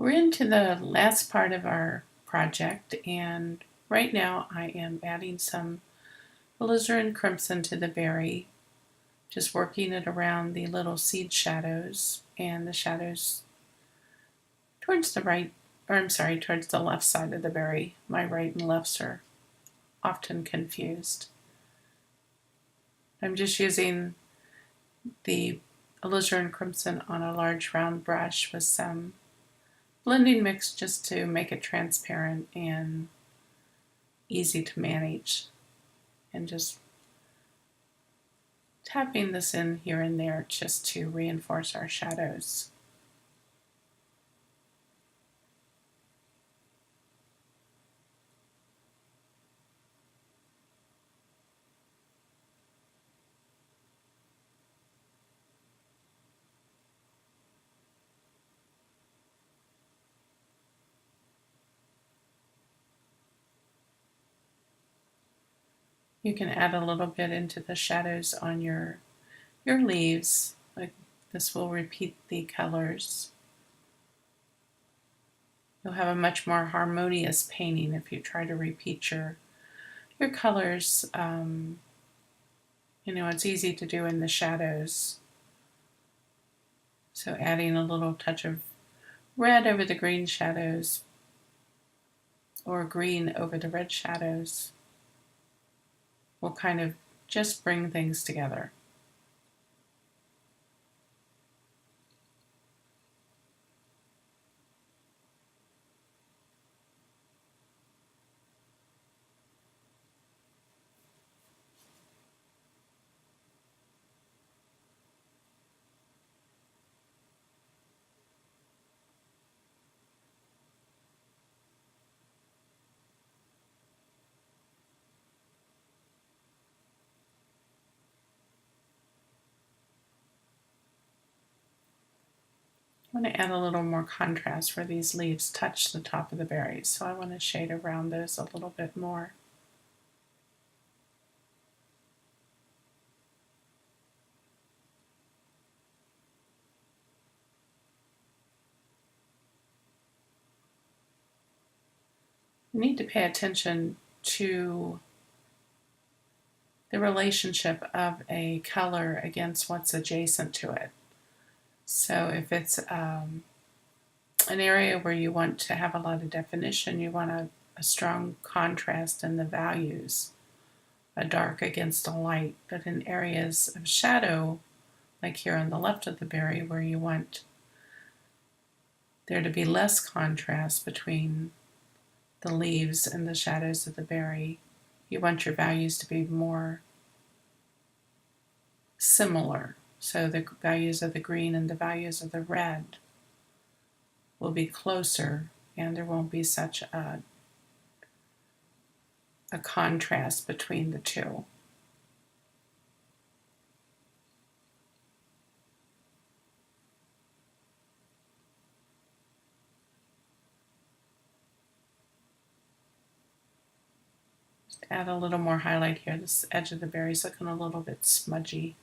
We're into the last part of our project, and right now I am adding some alizarin crimson to the berry, just working it around the little seed shadows and the shadows towards the right, towards the left side of the berry. My right and lefts are often confused. I'm just using the alizarin crimson on a large round brush with some blending mix just to make it transparent and easy to manage, and just tapping this in here and there just to reinforce our shadows. You can add a little bit into the shadows on your leaves. Like this will repeat the colors. You'll have a much more harmonious painting if you try to repeat your colors. It's easy to do in the shadows. So adding a little touch of red over the green shadows or green over the red shadows will kind of just bring things together. I want to add a little more contrast where these leaves touch the top of the berries, so I want to shade around those a little bit more. You need to pay attention to the relationship of a color against what's adjacent to it. So if it's an area where you want to have a lot of definition, you want a strong contrast in the values, a dark against a light. But in areas of shadow, like here on the left of the berry, where you want there to be less contrast between the leaves and the shadows of the berry, you want your values to be more similar. So the values of the green and the values of the red will be closer, and there won't be such a contrast between the two. Just add a little more highlight here. This edge of the berry is looking a little bit smudgy.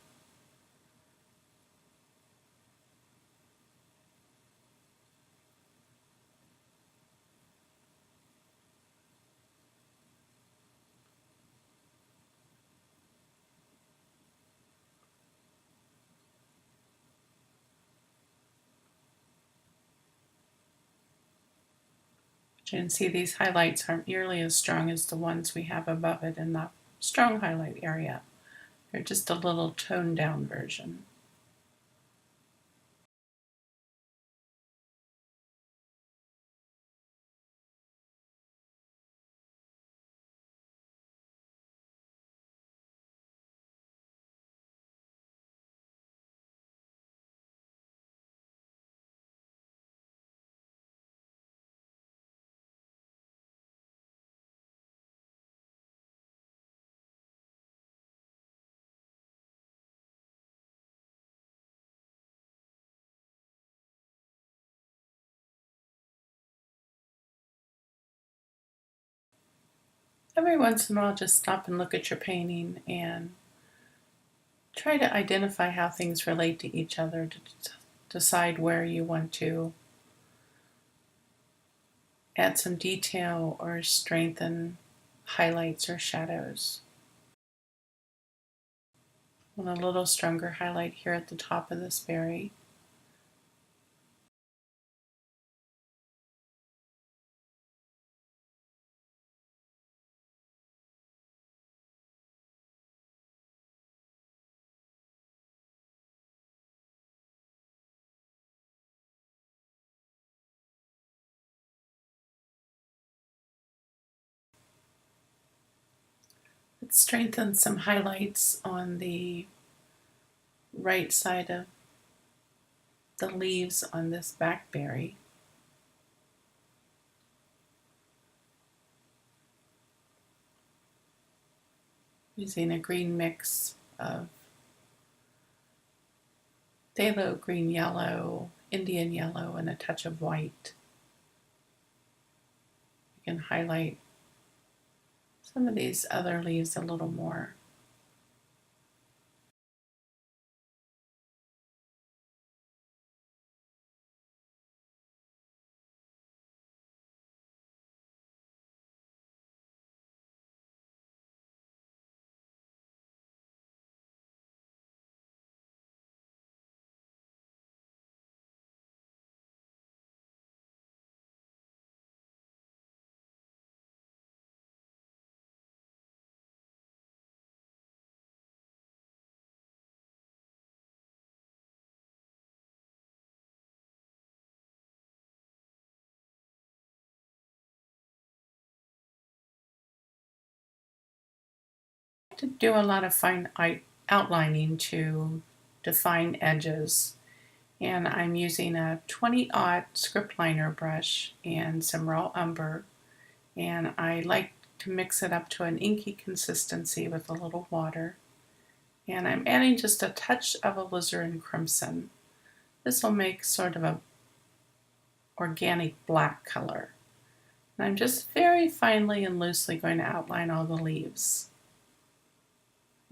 You can see these highlights aren't nearly as strong as the ones we have above it in the strong highlight area. They're just a little toned down version. Every once in a while, just stop and look at your painting and try to identify how things relate to each other, to decide where you want to add some detail or strengthen highlights or shadows. And a little stronger highlight here at the top of this berry. Let's strengthen some highlights on the right side of the leaves on this back berry. Using a green mix of phthalo green yellow, Indian yellow, and a touch of white. You can highlight some of these other leaves a little more. To do a lot of fine outlining to define edges, and I'm using a 20-aught script liner brush and some raw umber, and I like to mix it up to an inky consistency with a little water, and I'm adding just a touch of alizarin crimson. This will make sort of a organic black color, and I'm just very finely and loosely going to outline all the leaves.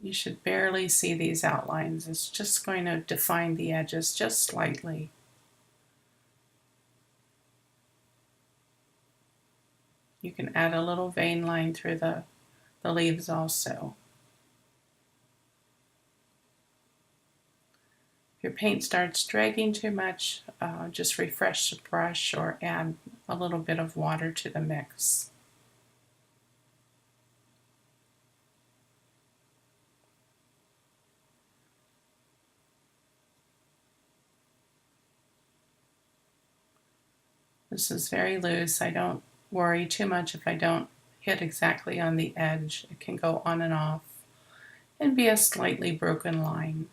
You should barely see these outlines. It's just going to define the edges just slightly. You can add a little vein line through the leaves also. If your paint starts dragging too much, just refresh the brush or add a little bit of water to the mix. This is very loose. I don't worry too much if I don't hit exactly on the edge. It can go on and off and be a slightly broken line.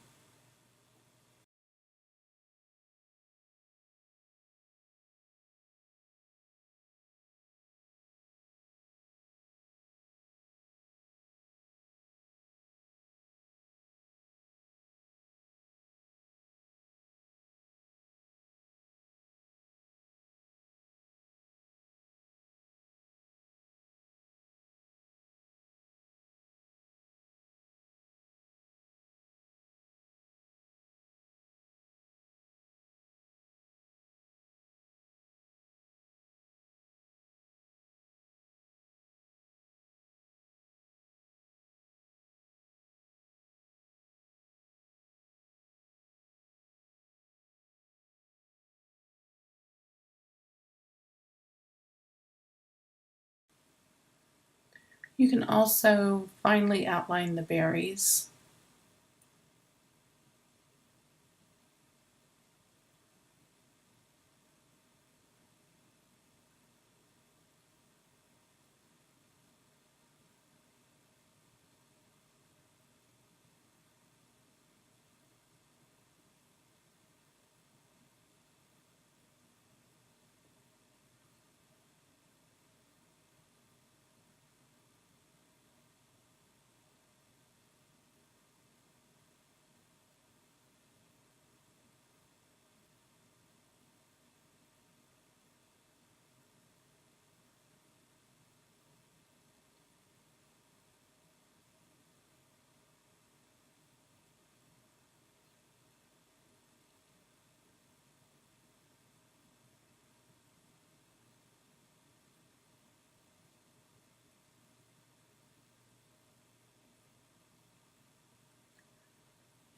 You can also finely outline the berries.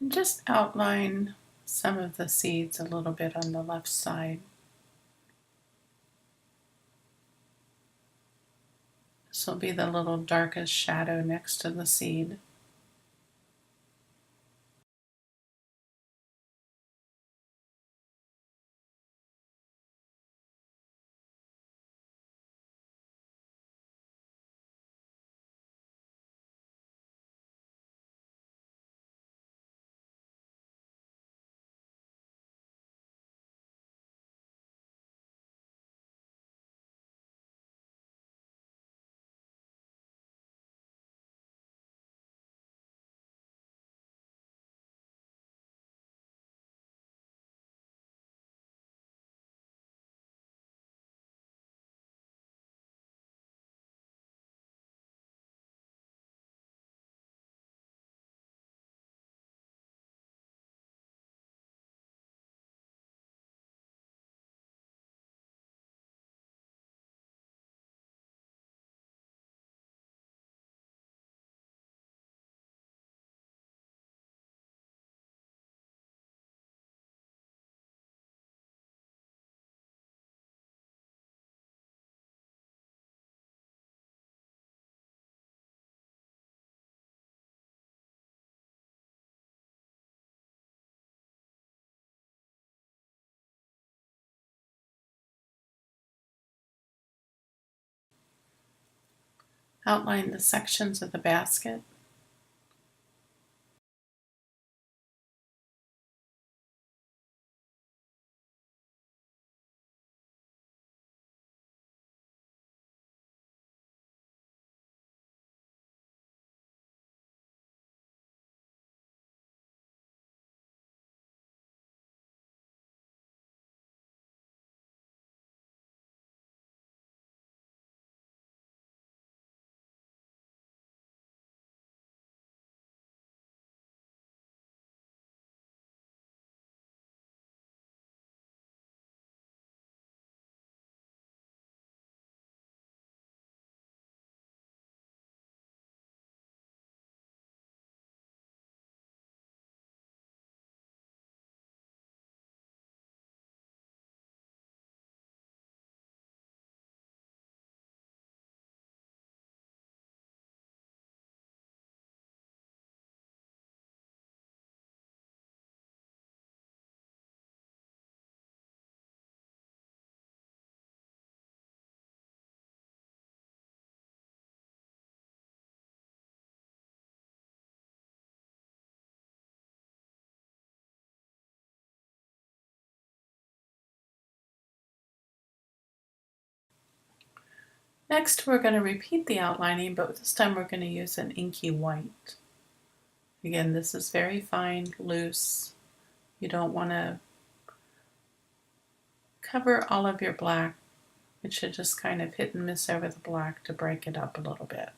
And just outline some of the seeds a little bit on the left side. This will be the little darkest shadow next to the seed. Outline the sections of the basket. Next, we're going to repeat the outlining, but this time we're going to use an inky white. Again, this is very fine, loose. You don't want to cover all of your black. It should just kind of hit and miss over the black to break it up a little bit.